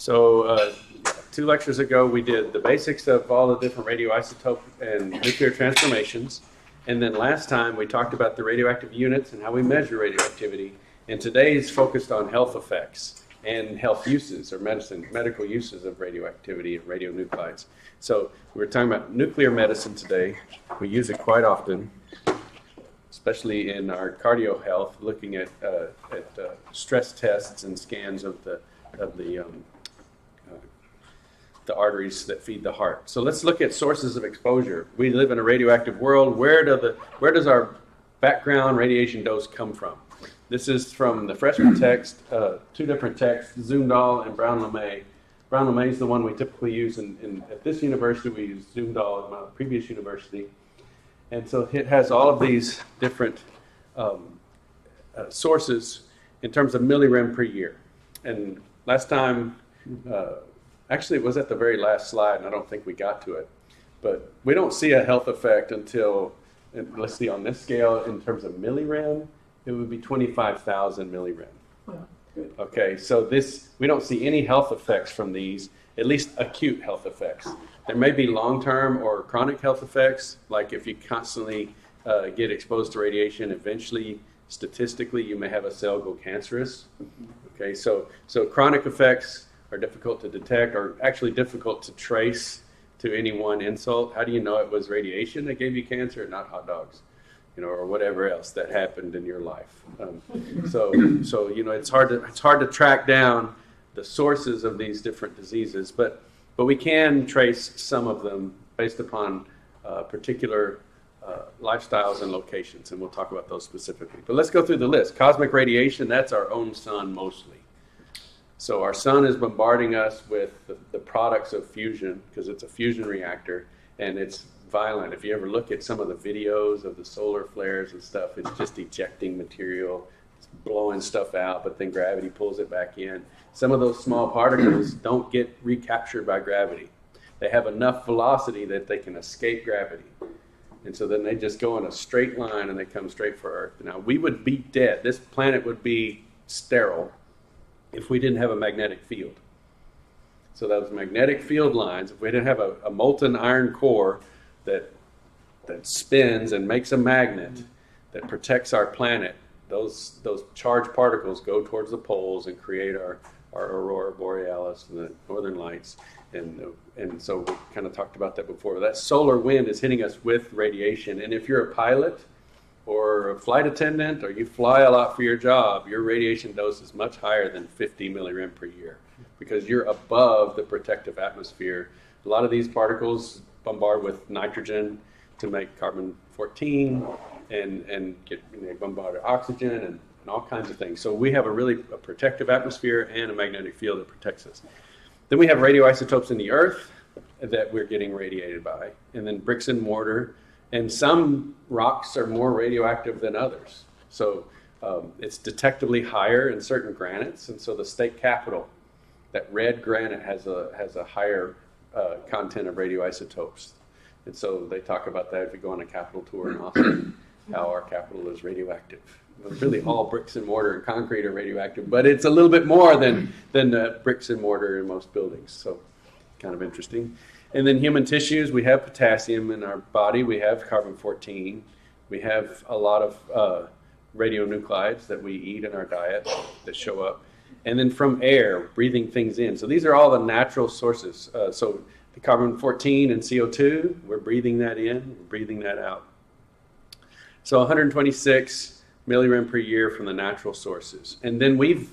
2 lectures ago, we did the basics of all the different radioisotope and nuclear transformations. And then last time, we talked about the radioactive units and how we measure radioactivity. And today is focused on health effects and health uses or medical uses of radioactivity and radionuclides. So we're talking about nuclear medicine today. We use it quite often, especially in our cardio health, looking at stress tests and scans of the arteries that feed the heart. So let's look at sources of exposure. We live in a radioactive world. Where does our background radiation dose come from? This is from the freshman text, 2 different texts, Zumdahl and Brown-LeMay. Brown-LeMay is the one we typically use at this university. We use Zumdahl at my previous university. And so it has all of these different sources in terms of millirem per year. And last time, actually, it was at the very last slide, and I don't think we got to it. But we don't see a health effect until, let's see, on this scale, in terms of millirem, it would be 25,000 millirem. Wow, good. Okay, so we don't see any health effects from these, at least acute health effects. There may be long-term or chronic health effects, like if you constantly get exposed to radiation, eventually, statistically, you may have a cell go cancerous. Okay, so chronic effects are difficult to detect, or actually difficult to trace to any one insult. How do you know it was radiation that gave you cancer, not hot dogs, or whatever else that happened in your life? So it's hard to track down the sources of these different diseases, but we can trace some of them based upon particular lifestyles and locations, and we'll talk about those specifically. But let's go through the list. Cosmic radiation, that's our own sun mostly. So our sun is bombarding us with the products of fusion, because it's a fusion reactor, and it's violent. If you ever look at some of the videos of the solar flares and stuff, it's just ejecting material, it's blowing stuff out, but then gravity pulls it back in. Some of those small particles don't get recaptured by gravity. They have enough velocity that they can escape gravity. And so then they just go in a straight line and they come straight for Earth. Now, we would be dead. This planet would be sterile if we didn't have a magnetic field. So those magnetic field lines, if we didn't have a molten iron core that spins and makes a magnet that protects our planet, those charged particles go towards the poles and create our aurora borealis and the northern lights. And so we kind of talked about that before. That solar wind is hitting us with radiation. And if you're a pilot or a flight attendant, or you fly a lot for your job, your radiation dose is much higher than 50 millirem per year, because you're above the protective atmosphere. A lot of these particles bombard with nitrogen to make carbon-14, and they bombard oxygen and all kinds of things. So we have a protective atmosphere and a magnetic field that protects us. Then we have radioisotopes in the Earth that we're getting radiated by, and then bricks and mortar. And some rocks are more radioactive than others. So it's detectably higher in certain granites. And so the state capitol, that red granite, has a higher content of radioisotopes. And so they talk about that if you go on a Capitol tour in Austin, how our Capitol is radioactive. Really, all bricks and mortar and concrete are radioactive, but it's a little bit more than bricks and mortar in most buildings. So kind of interesting. And then human tissues, we have potassium in our body, we have carbon-14, we have a lot of radionuclides that we eat in our diet that show up. And then from air, breathing things in. So these are all the natural sources. So the carbon-14 and CO2, we're breathing that in, we're breathing that out. So 126 millirem per year from the natural sources. And then we've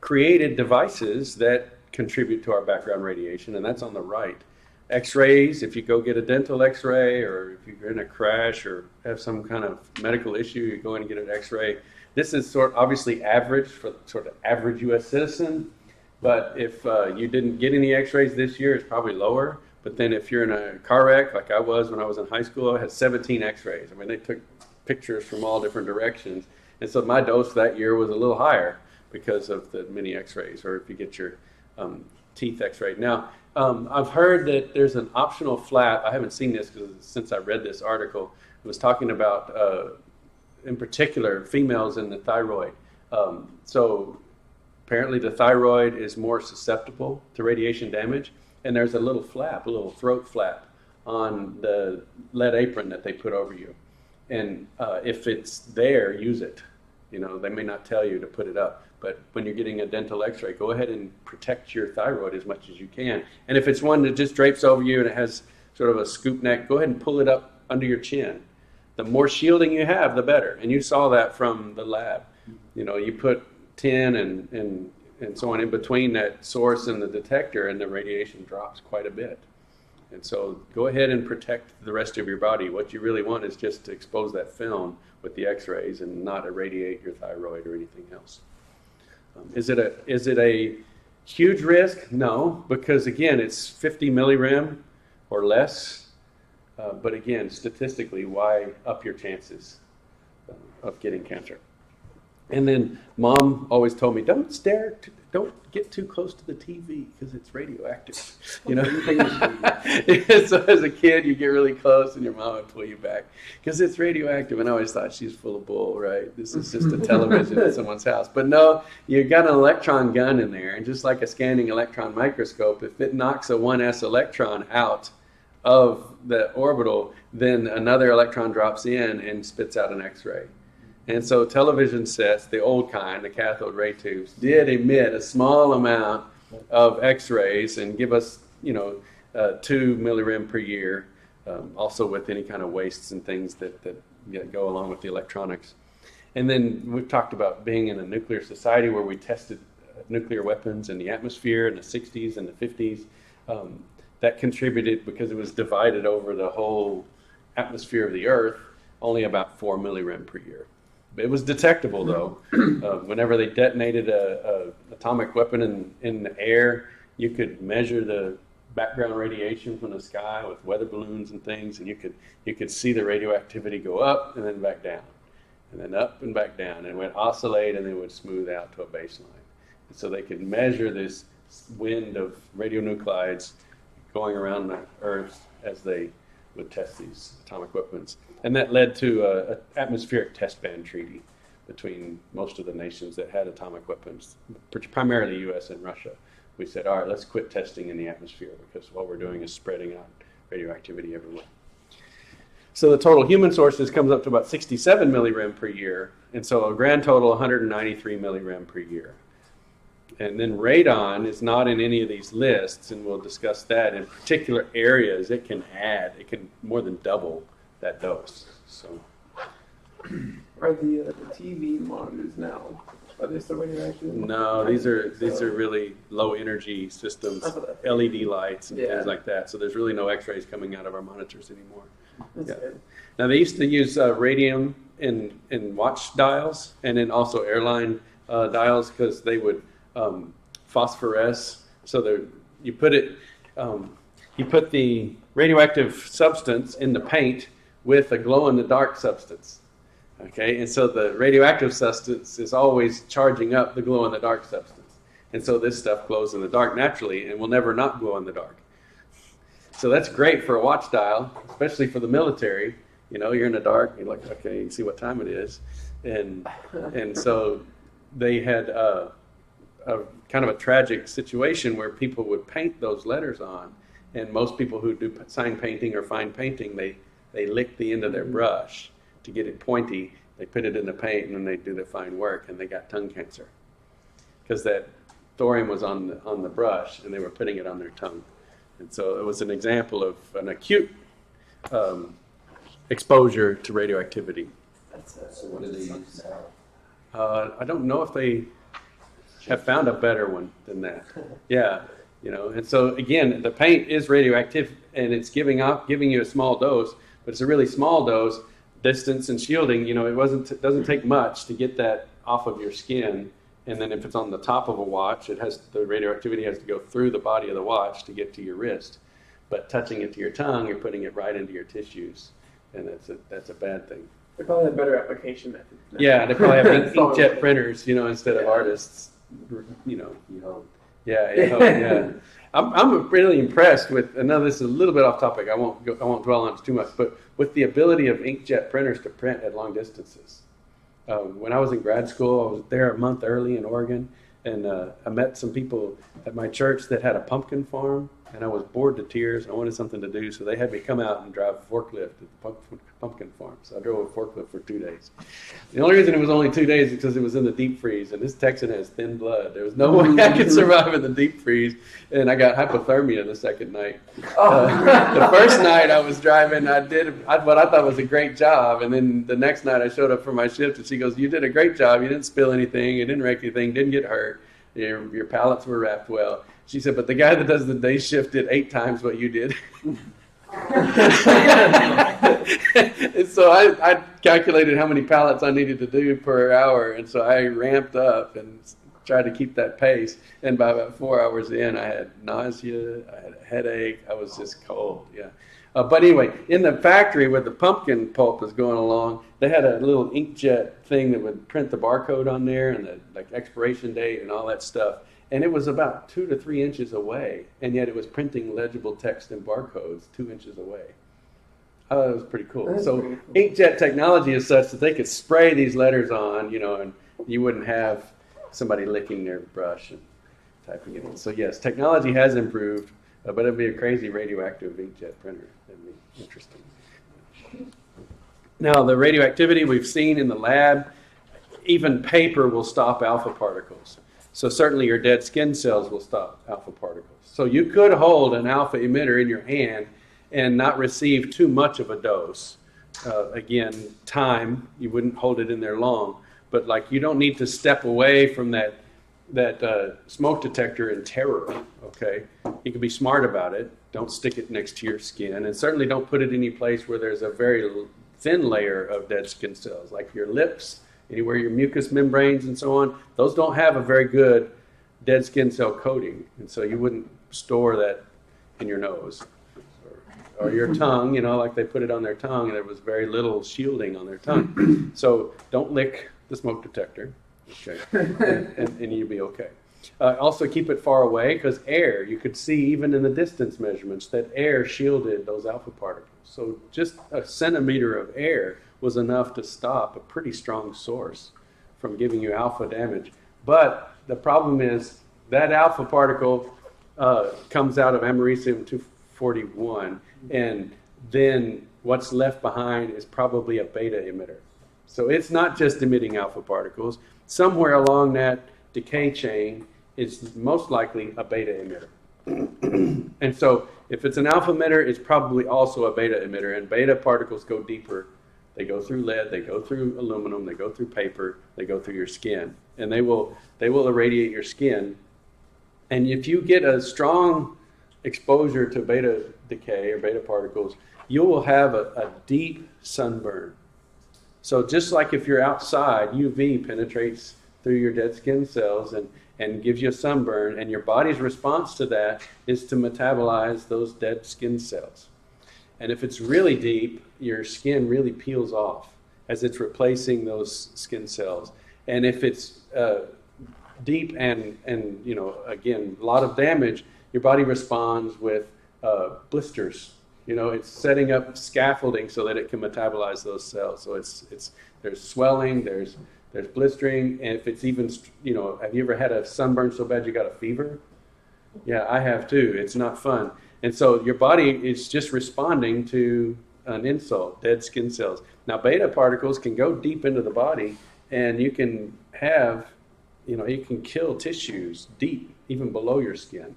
created devices that contribute to our background radiation, and that's on the right. X-rays, if you go get a dental X-ray, or if you're in a crash or have some kind of medical issue, you go in and get an X-ray. This is obviously average for sort of average U.S. citizen, but if you didn't get any X-rays this year, it's probably lower. But then if you're in a car wreck, like I was when I was in high school, I had 17 X-rays. I mean, they took pictures from all different directions. And so my dose that year was a little higher because of the many X-rays, or if you get your teeth X-rayed. Now, I've heard that there's an optional flap. I haven't seen this since I read this article. It was talking about, in particular, females in the thyroid. So apparently the thyroid is more susceptible to radiation damage, and there's a little flap, a little throat flap on the lead apron that they put over you. And if it's there, use it. You know, they may not tell you to put it up, but when you're getting a dental x-ray, go ahead and protect your thyroid as much as you can. And if it's one that just drapes over you and it has sort of a scoop neck, go ahead and pull it up under your chin. The more shielding you have, the better. And you saw that from the lab. You know, you put tin and so on in between that source and the detector, and the radiation drops quite a bit. And so go ahead and protect the rest of your body. What you really want is just to expose that film with the x-rays and not irradiate your thyroid or anything else. Is it a huge risk? No, because again, it's 50 millirem or less. But again, statistically, why up your chances of getting cancer? And then Mom always told me, don't get too close to the TV because it's radioactive. You know, so as a kid, you get really close and your mom would pull you back because it's radioactive. And I always thought she's full of bull, right? This is just a television in someone's house. But no, you got an electron gun in there, and just like a scanning electron microscope, if it knocks a 1s electron out of the orbital, then another electron drops in and spits out an X-ray. And so television sets, the old kind, the cathode ray tubes, did emit a small amount of X-rays and give us, 2 millirem per year, also with any kind of wastes and things that go along with the electronics. And then we've talked about being in a nuclear society where we tested nuclear weapons in the atmosphere in the 60s and the 50s. That contributed, because it was divided over the whole atmosphere of the Earth, only about 4 millirem per year. It was detectable, though. Whenever they detonated a atomic weapon in the air, you could measure the background radiation from the sky with weather balloons and things, and you could see the radioactivity go up and then back down, and then up and back down, and it would oscillate and it would smooth out to a baseline. And so they could measure this wind of radionuclides going around the Earth as they would test these atomic weapons. And that led to an atmospheric test ban treaty between most of the nations that had atomic weapons, primarily U.S. and Russia. We said, all right, let's quit testing in the atmosphere because what we're doing is spreading out radioactivity everywhere. So the total human sources comes up to about 67 millirem per year, and so a grand total 193 millirem per year. And then radon is not in any of these lists, and we'll discuss that. In particular areas, it can more than double that dose. So, are the TV monitors now, are they still radioactive? No, these are really low energy systems, LED lights and things like that. So there's really no X-rays coming out of our monitors anymore. That's good. Now they used to use radium in watch dials, and then also airline dials, because they would phosphoresce. So you put the radioactive substance in the paint with a glow-in-the-dark substance. Okay, and so the radioactive substance is always charging up the glow-in-the-dark substance. And so this stuff glows in the dark naturally and will never not glow in the dark. So that's great for a watch dial, especially for the military. You know, you're in the dark, you're like, okay, you see what time it is. And so they had a kind of a tragic situation where people would paint those letters on. And most people who do sign painting or fine painting, they lick the end of their brush to get it pointy. They put it in the paint and then they do their fine work, and they got tongue cancer because that thorium was on the brush and they were putting it on their tongue. And so it was an example of an acute exposure to radioactivity. So what do they use now? I don't know if they have found a better one than that. Yeah, and so again, the paint is radioactive and it's giving you a small dose, but it's a really small dose. Distance and shielding, it doesn't take much to get that off of your skin. And then if it's on the top of a watch, the radioactivity has to go through the body of the watch to get to your wrist. But touching it to your tongue, you're putting it right into your tissues, and that's a bad thing. They probably have better application methods. Yeah, they probably have inkjet printers, instead of artists. You hope. Yeah. I'm really impressed with. I know this is a little bit off topic. I won't dwell on it too much, but with the ability of inkjet printers to print at long distances. When I was in grad school, I was there a month early in Oregon, And I met some people at my church that had a pumpkin farm, and I was bored to tears. I wanted something to do, so they had me come out and drive a forklift at the pumpkin farm. So I drove a forklift for 2 days. The only reason it was only 2 days is because it was in the deep freeze, and this Texan has thin blood. There was no way I could survive in the deep freeze, and I got hypothermia the second night. The first night I was driving, I did what I thought was a great job, and then the next night I showed up for my shift, and she goes, "You did a great job. You didn't spill anything. You didn't wreck anything. Didn't get hurt. Your pallets were wrapped well." She said, "But the guy that does the day shift did 8 times what you did." And so I calculated how many pallets I needed to do per hour, and so I ramped up and tried to keep that pace. And by about 4 hours in, I had nausea, I had a headache, I was just cold. Yeah. But anyway, in the factory where the pumpkin pulp was going along, they had a little inkjet thing that would print the barcode on there and the expiration date and all that stuff. And it was about 2 to 3 inches away, and yet it was printing legible text and barcodes 2 inches away. I thought it was pretty cool. That's So pretty cool. inkjet technology is such that they could spray these letters on, and you wouldn't have somebody licking their brush and typing it in. So yes, technology has improved, but it'd be a crazy radioactive inkjet printer. That'd be interesting. Now, the radioactivity we've seen in the lab, even paper will stop alpha particles. So certainly your dead skin cells will stop alpha particles. So you could hold an alpha emitter in your hand and not receive too much of a dose. Again, time, you wouldn't hold it in there long, but you don't need to step away from that smoke detector in terror, okay? You can be smart about it. Don't stick it next to your skin, and certainly don't put it any place where there's a very thin layer of dead skin cells, like your lips, anywhere your mucous membranes and so on. Those don't have a very good dead skin cell coating, and so you wouldn't store that in your nose. Or your tongue, like they put it on their tongue, and there was very little shielding on their tongue. So don't lick the smoke detector, okay, and you'll be okay. Also keep it far away, because air, you could see even in the distance measurements that air shielded those alpha particles. So just a centimeter of air was enough to stop a pretty strong source from giving you alpha damage. But the problem is that alpha particle comes out of americium-241, and then what's left behind is probably a beta emitter. So it's not just emitting alpha particles. Somewhere along that decay chain, it's most likely a beta emitter. And so if it's an alpha emitter, it's probably also a beta emitter, and beta particles go deeper. They go through lead, they go through aluminum, they go through paper, they go through your skin, and they will irradiate your skin. And if you get a strong exposure to beta decay or beta particles, you will have a deep sunburn. So just like if you're outside, UV penetrates through your dead skin cells and gives you a sunburn, and your body's response to that is to metabolize those dead skin cells. And if it's really deep, your skin really peels off as it's replacing those skin cells. And if it's deep and again, a lot of damage, your body responds with blisters. It's setting up scaffolding so that it can metabolize those cells. So there's swelling, there's blistering, and if it's even, have you ever had a sunburn so bad you got a fever? Yeah, I have too. It's not fun. And so your body is just responding to an insult, dead skin cells. Now, beta particles can go deep into the body, and you can have, you can kill tissues deep, even below your skin.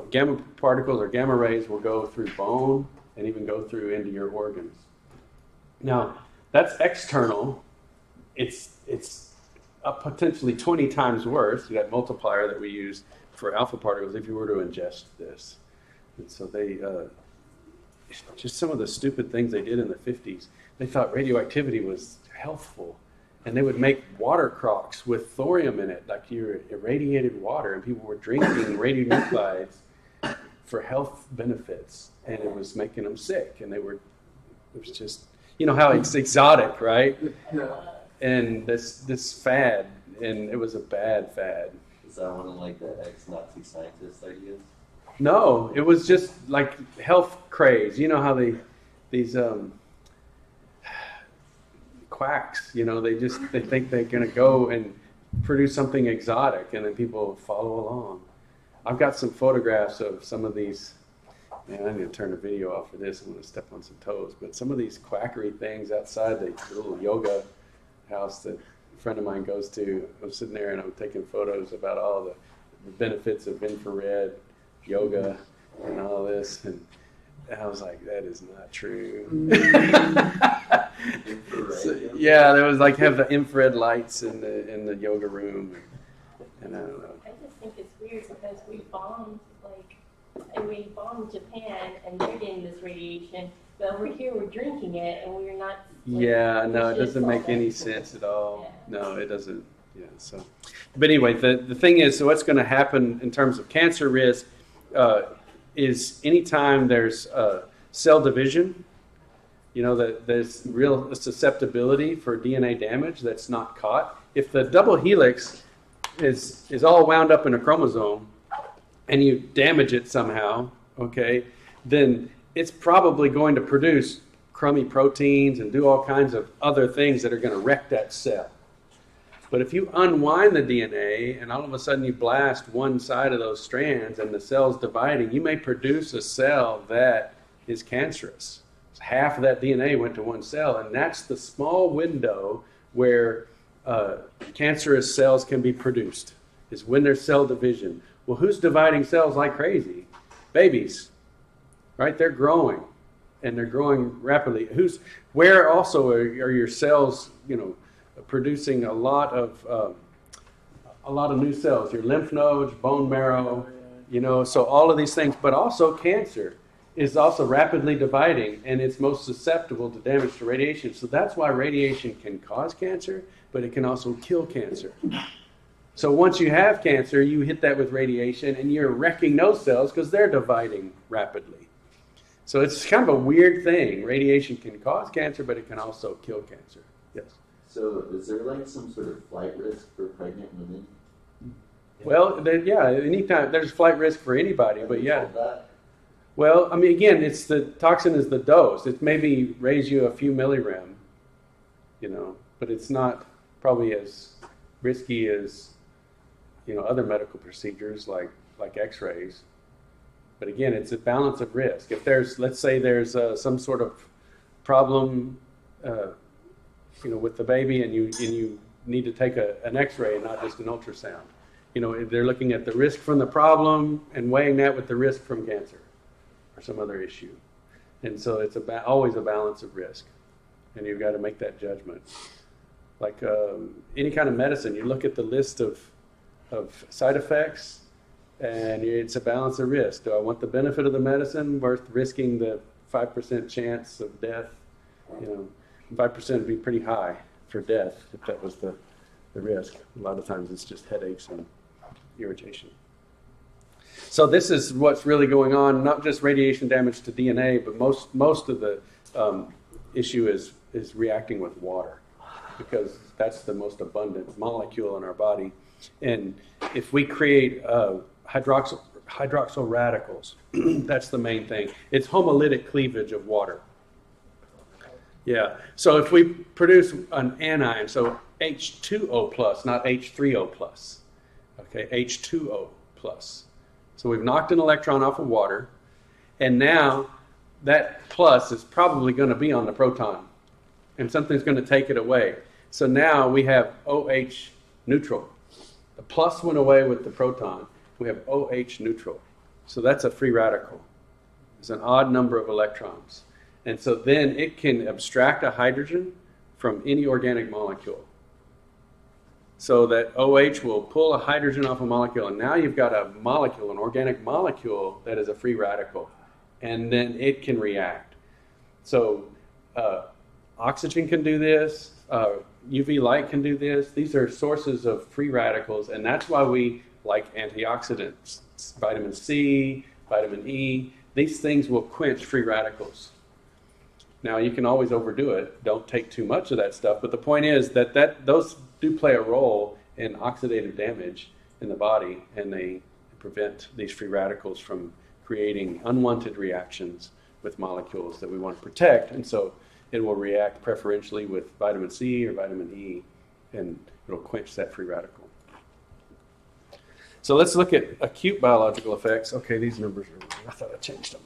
Gamma particles or gamma rays will go through bone and even go through into your organs. Now, that's external. It's potentially 20 times worse, that multiplier that we use for alpha particles, if you were to ingest this. And so they, just some of the stupid things they did in the 50s, they thought radioactivity was healthful. And they would make water crocks with thorium in it, like your irradiated water, and people were drinking radionuclides for health benefits, and it was making them sick. And it was just, how it's exotic, right? And this fad, and it was a bad fad. Is that one of the ex-Nazi scientist ideas? No, it was just like health craze. You know how these quacks, they think they're going to go and produce something exotic, and then people follow along. I've got some photographs of some of these. Man, I need to turn the video off for this. I'm going to step on some toes. But some of these quackery things outside the little yoga house that a friend of mine goes to, I'm sitting there and I'm taking photos about all the benefits of infrared yoga and all this. And I was like, that is not true. So, yeah, there was like have the infrared lights in the yoga room. And I don't know. I just think it's weird because we bombed Japan and they're getting this radiation, but over here we're drinking it and we're not. Yeah, no, it doesn't make any sense at all. Yeah. No, it doesn't. Yeah, so. But anyway, the thing is, so what's going to happen in terms of cancer risk is anytime there's cell division, you know, that there's real susceptibility for DNA damage that's not caught. If the double helix is all wound up in a chromosome and you damage it somehow, okay, then it's probably going to produce crummy proteins and do all kinds of other things that are going to wreck that cell. But if you unwind the DNA and all of a sudden you blast one side of those strands and the cell's dividing, you may produce a cell that is cancerous. Half of that DNA went to one cell, and that's the small window where cancerous cells can be produced, is when there's cell division. Well, who's dividing cells like crazy? Babies, right? They're growing, and they're growing rapidly. Where also are your cells, you know, producing a lot of new cells? Your lymph nodes, bone marrow, you know, so all of these things, but also cancer is also rapidly dividing, and it's most susceptible to damage to radiation. So that's why radiation can cause cancer, but it can also kill cancer. So once you have cancer, you hit that with radiation, and you're wrecking those cells because they're dividing rapidly. So it's kind of a weird thing. Radiation can cause cancer, but it can also kill cancer. Yes? So is there like some sort of flight risk for pregnant women? Well, yeah, anytime there's flight risk for anybody, but yeah. Well, I mean, again, it's the toxin is the dose. It maybe raise you a few millirem, you know, but it's not probably as risky as, you know, other medical procedures like X-rays. But again, it's a balance of risk. If there's, let's say, there's some sort of problem, you know, with the baby, and you need to take an X-ray, not just an ultrasound. You know, they're looking at the risk from the problem and weighing that with the risk from cancer or some other issue. And so it's always a balance of risk, and you've got to make that judgment. Like any kind of medicine, you look at the list of side effects, and it's a balance of risk. Do I want the benefit of the medicine worth risking the 5% chance of death? You know, 5% would be pretty high for death if that was the risk. A lot of times it's just headaches and irritation. So this is what's really going on, not just radiation damage to DNA, but most of the issue is reacting with water, because that's the most abundant molecule in our body. And if we create hydroxyl radicals, that's the main thing. It's homolytic cleavage of water. Yeah, so if we produce an anion, so H2O plus, not H3O plus, okay, H2O plus. So we've knocked an electron off of water, and now that plus is probably going to be on the proton, and something's going to take it away. So now we have OH neutral. The plus went away with the proton. We have OH neutral. So that's a free radical. It's an odd number of electrons. And so then it can abstract a hydrogen from any organic molecule. So that OH will pull a hydrogen off a molecule, and now you've got a molecule, an organic molecule that is a free radical, and then it can react. So oxygen can do this, UV light can do this. These are sources of free radicals, and that's why we like antioxidants, vitamin C, vitamin E. These things will quench free radicals. Now, you can always overdo it. Don't take too much of that stuff, but the point is that those do play a role in oxidative damage in the body, and they prevent these free radicals from creating unwanted reactions with molecules that we want to protect. And so it will react preferentially with vitamin C or vitamin E and It'll quench that free radical. So let's look at acute biological effects. Okay, these numbers are, I thought I changed them.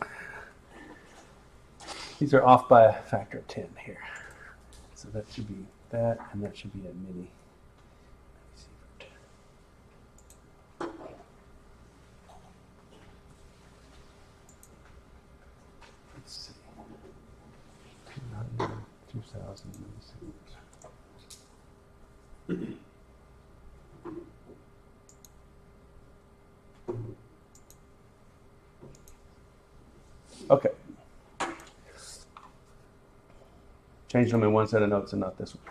These are off by a factor of 10 here. So that should be that, and that should be a mini. Let's see. 2,000 milliseconds. Okay. Change them in one set of notes and not this one.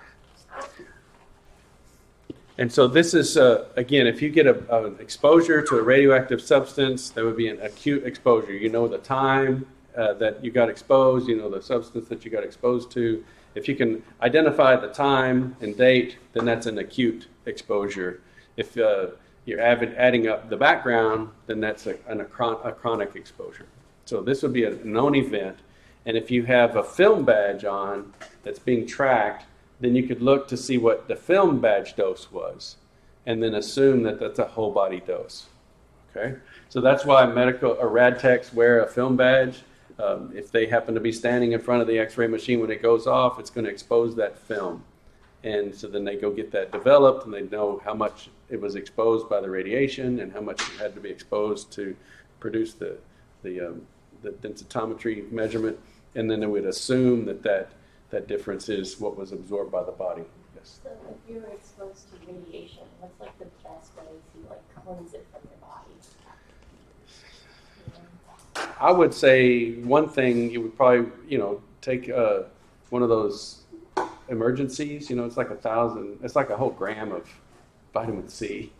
And so this is, again, if you get an exposure to a radioactive substance, that would be an acute exposure. You know the time that you got exposed, you know the substance that you got exposed to. If you can identify the time and date, then that's an acute exposure. If you're adding up the background, then that's a chronic exposure. So this would be a known event. And if you have a film badge on that's being tracked, then you could look to see what the film badge dose was and then assume that that's a whole body dose. Okay? So that's why medical or rad techs wear a film badge. If they happen to be standing in front of the x-ray machine when it goes off, it's going to expose that film. And so then they go get that developed and they know how much it was exposed by the radiation and how much it had to be exposed to produce the densitometry measurement. And then they would assume that difference is what was absorbed by the body. Yes. So if you're exposed to radiation, what's like the best way to like cleanse it from your body? I would say one thing you would probably, take one of those emergencies. It's like 1,000. It's like a whole gram of vitamin C.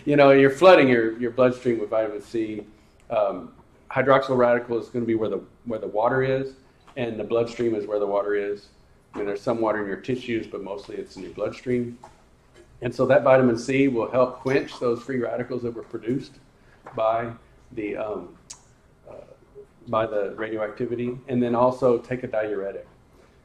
You're flooding your bloodstream with vitamin C. Hydroxyl radical is going to be where the water is, and the bloodstream is where the water is. There's some water in your tissues, but mostly it's in your bloodstream. And so that vitamin C will help quench those free radicals that were produced by the radioactivity, and then also take a diuretic.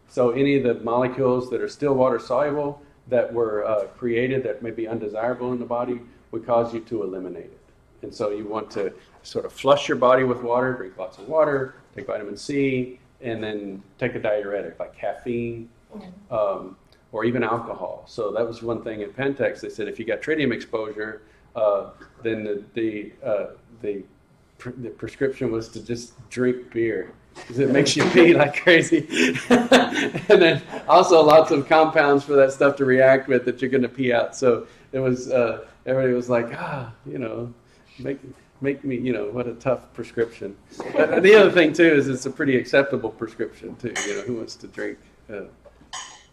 So any of the molecules that are still water soluble that were created that may be undesirable in the body would cause you to eliminate it. And so you want to sort of flush your body with water, drink lots of water, take vitamin C, and then take a diuretic like caffeine or even alcohol. So that was one thing in Pentex. They said if you got tritium exposure, then the prescription was to just drink beer because it makes you pee like crazy. And then also lots of compounds for that stuff to react with that you're going to pee out. So it was everybody was like, make me, what a tough prescription. But the other thing too is it's a pretty acceptable prescription too. Who wants to drink?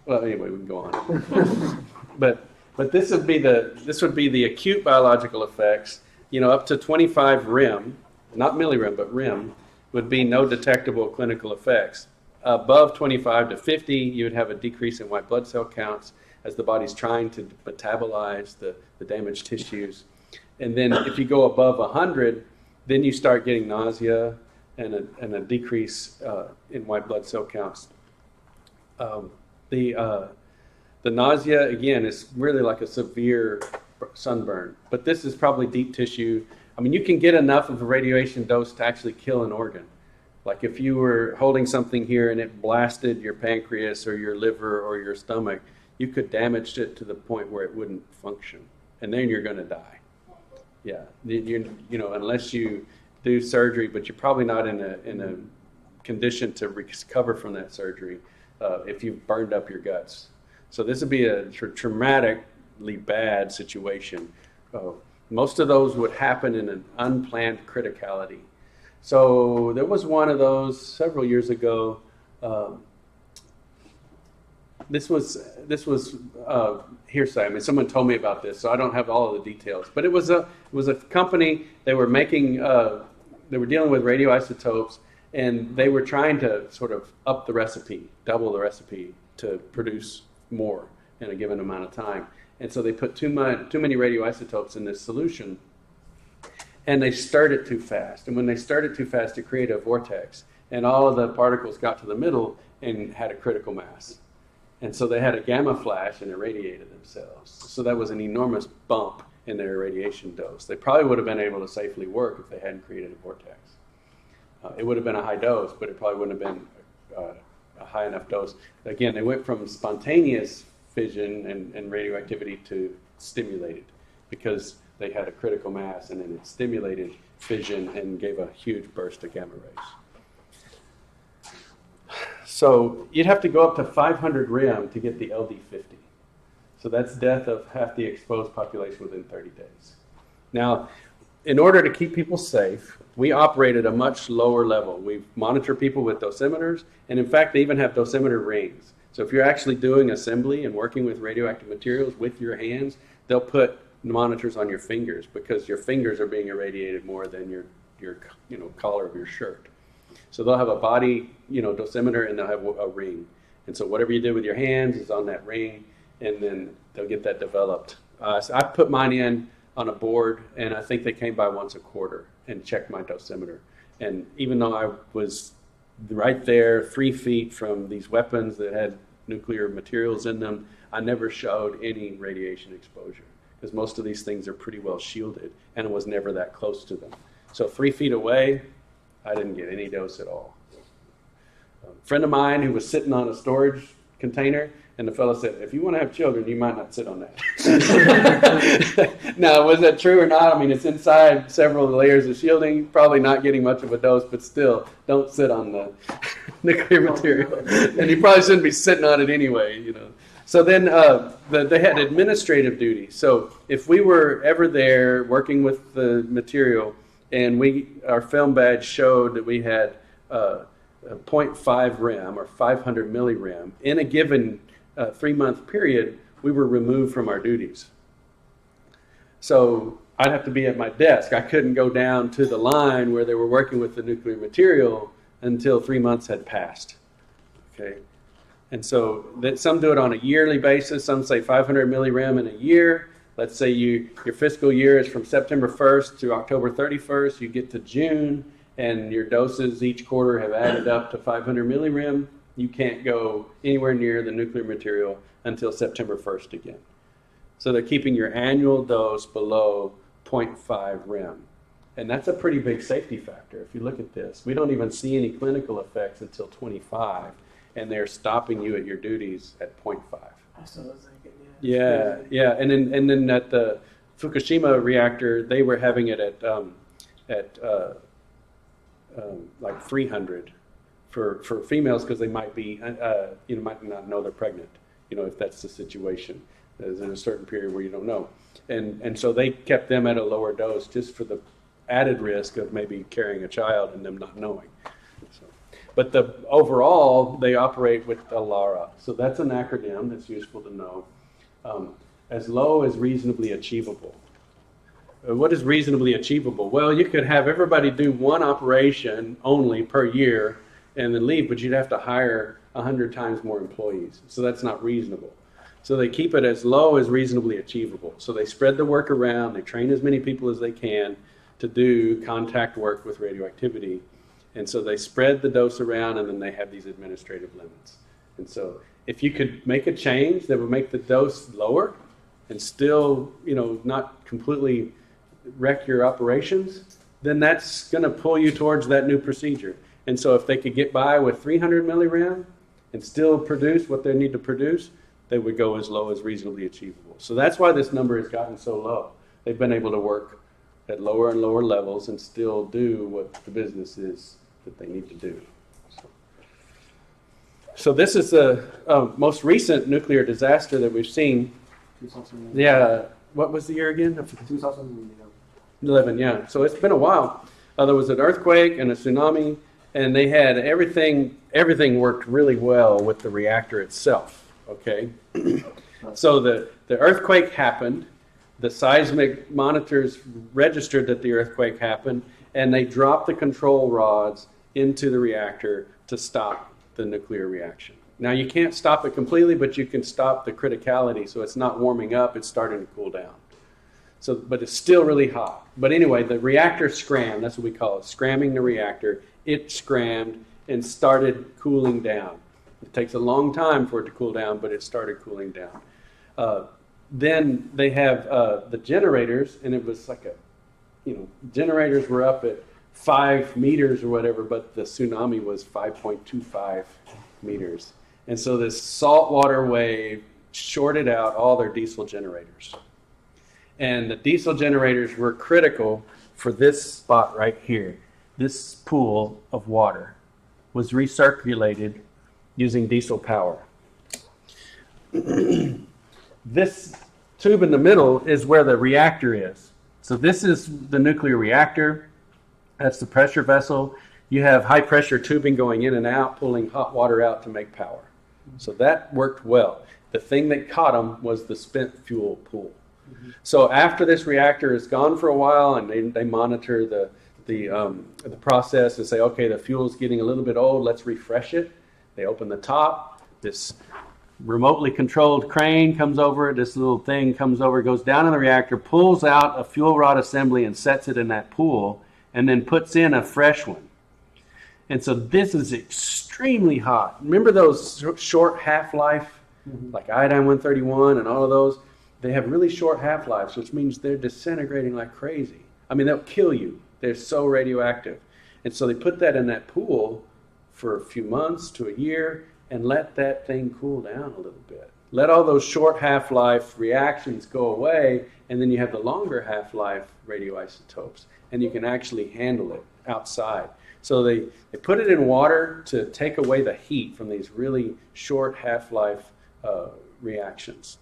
Well, anyway, we can go on. But this would be the acute biological effects. Up to 25 rem, not millirem, but rem, would be no detectable clinical effects. Above 25 to 50, you would have a decrease in white blood cell counts as the body's trying to metabolize the damaged tissues. And then if you go above 100, then you start getting nausea and a decrease in white blood cell counts. The nausea, again, is really like a severe sunburn, but this is probably deep tissue. I mean, you can get enough of a radiation dose to actually kill an organ. Like if you were holding something here and it blasted your pancreas or your liver or your stomach, you could damage it to the point where it wouldn't function, and then you're going to die. Yeah, unless you do surgery, but you're probably not in a condition to recover from that surgery if you've burned up your guts. So this would be a traumatically bad situation. Most of those would happen in an unplanned criticality. So there was one of those several years ago. This was hearsay. I mean, someone told me about this, so I don't have all of the details. But it was a company. They were making. They were dealing with radioisotopes, and they were trying to sort of up the recipe, double the recipe to produce more in a given amount of time. And so they put too many radioisotopes in this solution, and they stirred it too fast. And when they stirred it too fast, it created a vortex, and all of the particles got to the middle and had a critical mass. And so they had a gamma flash and irradiated themselves. So that was an enormous bump in their irradiation dose. They probably would have been able to safely work if they hadn't created a vortex. It would have been a high dose, but it probably wouldn't have been a high enough dose. Again, they went from spontaneous fission and radioactivity to stimulated because they had a critical mass, and then it stimulated fission and gave a huge burst of gamma rays. So you'd have to go up to 500 rem to get the LD50. So that's death of half the exposed population within 30 days. Now, in order to keep people safe, we operate at a much lower level. We monitor people with dosimeters, and in fact, they even have dosimeter rings. So if you're actually doing assembly and working with radioactive materials with your hands, they'll put monitors on your fingers because your fingers are being irradiated more than your collar of your shirt. So they'll have a body, dosimeter, and they'll have a ring. And so whatever you did with your hands is on that ring, and then they'll get that developed. So I put mine in on a board, and I think they came by once a quarter and checked my dosimeter. And even though I was right there 3 feet from these weapons that had nuclear materials in them, I never showed any radiation exposure because most of these things are pretty well shielded, and it was never that close to them. So 3 feet away, I didn't get any dose at all. A friend of mine who was sitting on a storage container, and the fellow said, if you want to have children, you might not sit on that. Now, was that true or not? I mean, it's inside several layers of shielding, probably not getting much of a dose, but still, don't sit on the nuclear material. And you probably shouldn't be sitting on it anyway, So then they had administrative duty. So if we were ever there working with the material, and our film badge showed that we had 0.5 rem or 500 millirem in a given 3-month period, we were removed from our duties. So I'd have to be at my desk. I couldn't go down to the line where they were working with the nuclear material until 3 months had passed. Okay, and so some do it on a yearly basis. Some say 500 millirem in a year. Let's say your fiscal year is from September 1st to October 31st. You get to June, and your doses each quarter have added up to 500 millirem. You can't go anywhere near the nuclear material until September 1st again. So they're keeping your annual dose below 0.5 rem. And that's a pretty big safety factor. If you look at this, we don't even see any clinical effects until 25, and they're stopping you at your duties at 0.5. So it's like, Yeah. And then at the Fukushima reactor, they were having it at like 300 for females because they might be might not know they're pregnant, if that's the situation. There's in a certain period where you don't know, and so they kept them at a lower dose just for the added risk of maybe carrying a child and them not knowing. So, but overall they operate with a LARA, so that's an acronym that's useful to know. As low as reasonably achievable. What is reasonably achievable? Well, you could have everybody do one operation only per year and then leave, but you'd have to hire 100 times more employees. So that's not reasonable. So they keep it as low as reasonably achievable. So they spread the work around, they train as many people as they can to do contact work with radioactivity. And so they spread the dose around, and then they have these administrative limits. And so if you could make a change that would make the dose lower and still, not completely wreck your operations, then that's going to pull you towards that new procedure. And so if they could get by with 300 millirem and still produce what they need to produce, they would go as low as reasonably achievable. So that's why this number has gotten so low. They've been able to work at lower and lower levels and still do what the business is that they need to do. So this is the most recent nuclear disaster that we've seen. 2011. Yeah, what was the year again? 2011, yeah. So it's been a while. There was an earthquake and a tsunami, and they had everything worked really well with the reactor itself, okay? So the earthquake happened, the seismic monitors registered that the earthquake happened, and they dropped the control rods into the reactor to stop the nuclear reaction. Now you can't stop it completely, but you can stop the criticality, so it's not warming up, it's starting to cool down. So, but it's still really hot. But anyway, the reactor scrammed, that's what we call it, scramming the reactor. It scrammed and started cooling down. It takes a long time for it to cool down, but it started cooling down. Then they have the generators, and it was like generators were up at 5 meters or whatever, but the tsunami was 5.25 meters. And so this saltwater wave shorted out all their diesel generators. And the diesel generators were critical for this spot right here. This pool of water was recirculated using diesel power. This tube in the middle is where the reactor is. So this is the nuclear reactor. That's the pressure vessel. You have high pressure tubing going in and out, pulling hot water out to make power. So that worked well. The thing that caught them was the spent fuel pool. So after this reactor is gone for a while, and they monitor the process and say, okay, the fuel's getting a little bit old, let's refresh it. They open the top. This remotely controlled crane comes over. This little thing comes over, goes down in the reactor, pulls out a fuel rod assembly and sets it in that pool, and then puts in a fresh one. And so this is extremely hot. Remember those short half-life, like iodine-131 and all of those? They have really short half-lives, which means they're disintegrating like crazy. I mean, they'll kill you. They're so radioactive. And so they put that in that pool for a few months to a year and let that thing cool down a little bit. Let all those short half-life reactions go away, and then you have the longer half-life radioisotopes, and you can actually handle it outside. So they put it in water to take away the heat from these really short half-life reactions.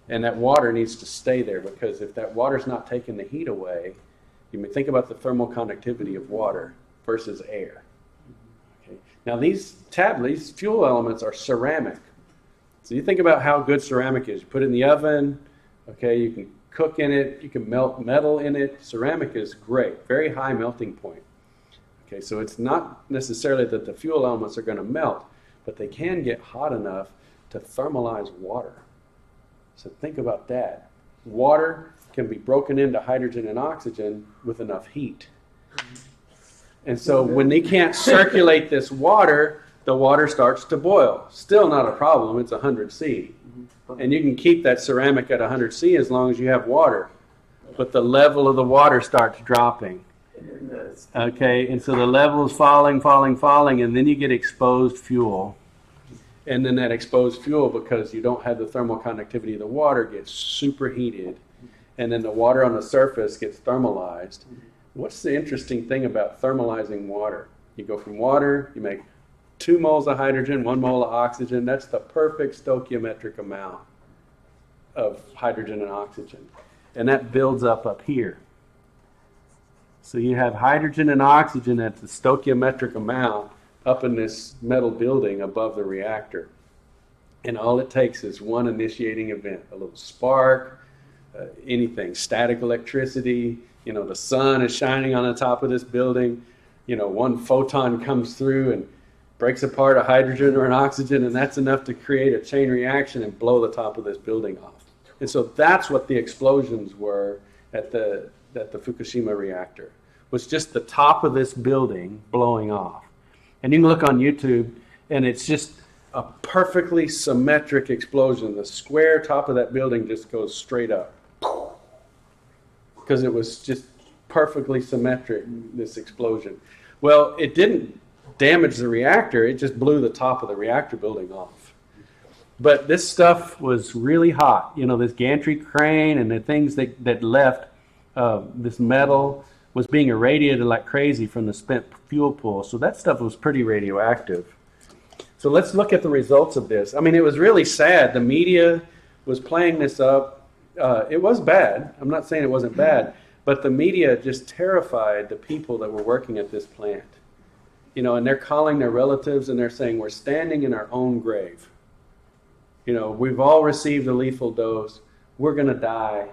And that water needs to stay there, because if that water's not taking the heat away, you may think about the thermal conductivity of water versus air. Okay. Now these fuel elements are ceramic. So you think about how good ceramic is. You put it in the oven, okay, you can cook in it, you can melt metal in it. Ceramic is great, very high melting point. Okay, so it's not necessarily that the fuel elements are going to melt, but they can get hot enough to thermalize water. So think about that. Water can be broken into hydrogen and oxygen with enough heat. And so when they can't circulate this water, the water starts to boil. Still not a problem, it's 100 C. And you can keep that ceramic at 100 C as long as you have water. But the level of the water starts dropping. Okay, and so the level is falling, and then you get exposed fuel. And then that exposed fuel, because you don't have the thermal conductivity of the water, gets superheated. And then the water on the surface gets thermalized. What's the interesting thing about thermalizing water? You go from water, you make 2 moles of hydrogen, 1 mole of oxygen. That's the perfect stoichiometric amount of hydrogen and oxygen. And that builds up here. So you have hydrogen and oxygen at the stoichiometric amount up in this metal building above the reactor. And all it takes is one initiating event, a little spark, anything, static electricity, the sun is shining on the top of this building, one photon comes through and breaks apart a hydrogen or an oxygen, and that's enough to create a chain reaction and blow the top of this building off. And so that's what the explosions were at the Fukushima reactor, was just the top of this building blowing off. And you can look on YouTube, and it's just a perfectly symmetric explosion. The square top of that building just goes straight up, because it was just perfectly symmetric, this explosion. Well, it didn't damage the reactor, it just blew the top of the reactor building off. But this stuff was really hot. This gantry crane and the things that left this metal was being irradiated like crazy from the spent fuel pool. So that stuff was pretty radioactive. So let's look at the results of this. I mean, it was really sad. The media was playing this up. It was bad. I'm not saying it wasn't bad, but the media just terrified the people that were working at this plant. And they're calling their relatives and they're saying, we're standing in our own grave. We've all received a lethal dose. We're going to die.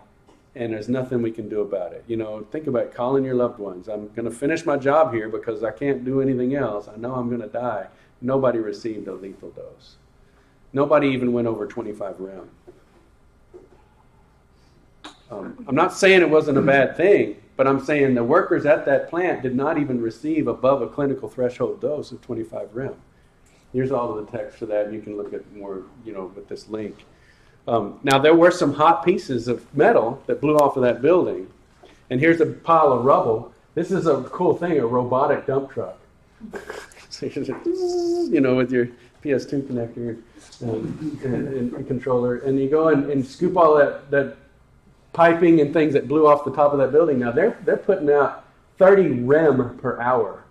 And there's nothing we can do about it. Think about calling your loved ones. I'm going to finish my job here because I can't do anything else. I know I'm going to die. Nobody received a lethal dose. Nobody even went over 25 rem. I'm not saying it wasn't a bad thing, but I'm saying the workers at that plant did not even receive above a clinical threshold dose of 25 rem. Here's all of the text for that. You can look at more, with this link. Now, there were some hot pieces of metal that blew off of that building. And here's a pile of rubble. This is a cool thing, a robotic dump truck. So with your PS2 connector and controller. And you go and scoop all that piping and things that blew off the top of that building. Now, they're putting out 30 rem per hour.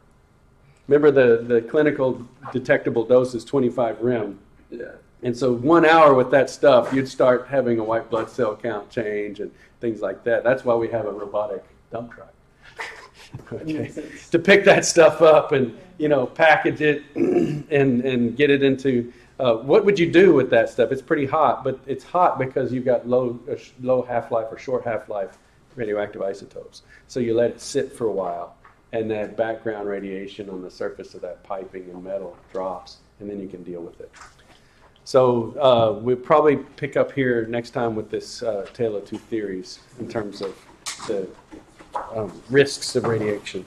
Remember, the clinical detectable dose is 25 rem. Yeah. And so 1 hour with that stuff, you'd start having a white blood cell count change and things like that. That's why we have a robotic dump truck. Okay. To pick that stuff up and, package it and get it into, what would you do with that stuff? It's pretty hot, but it's hot because you've got low half-life or short half-life radioactive isotopes. So you let it sit for a while, and that background radiation on the surface of that piping and metal drops, and then you can deal with it. So we'll probably pick up here next time with this tale of two theories in terms of the risks of radiation.